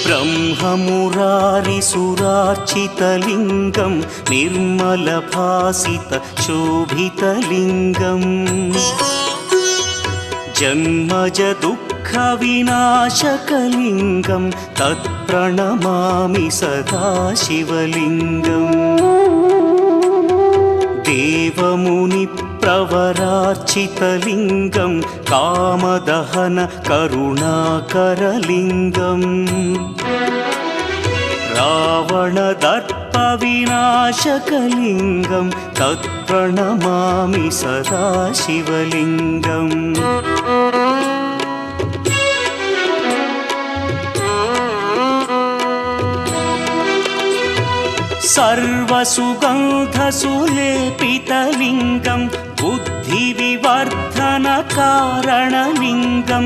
ब्रह्ममुरारिसुरार्चितलिङ्गं निर्मलभासितशोभितलिङ्गम् जन्मजदुःखविनाशकलिङ्गं तत्प्रणमामि सदा शिवलिङ्गम् देवमुनिप्रवरार्चितलिङ्गं कामदहन करुणाकरलिङ्गम् रावणदर्पविनाशकलिङ्गं तत्प्रणमामि सदा शिवलिङ्गम् सर्वसुगन्धसुलेपितलिङ्गं बुद्धिविवर्धनकारणलिङ्गं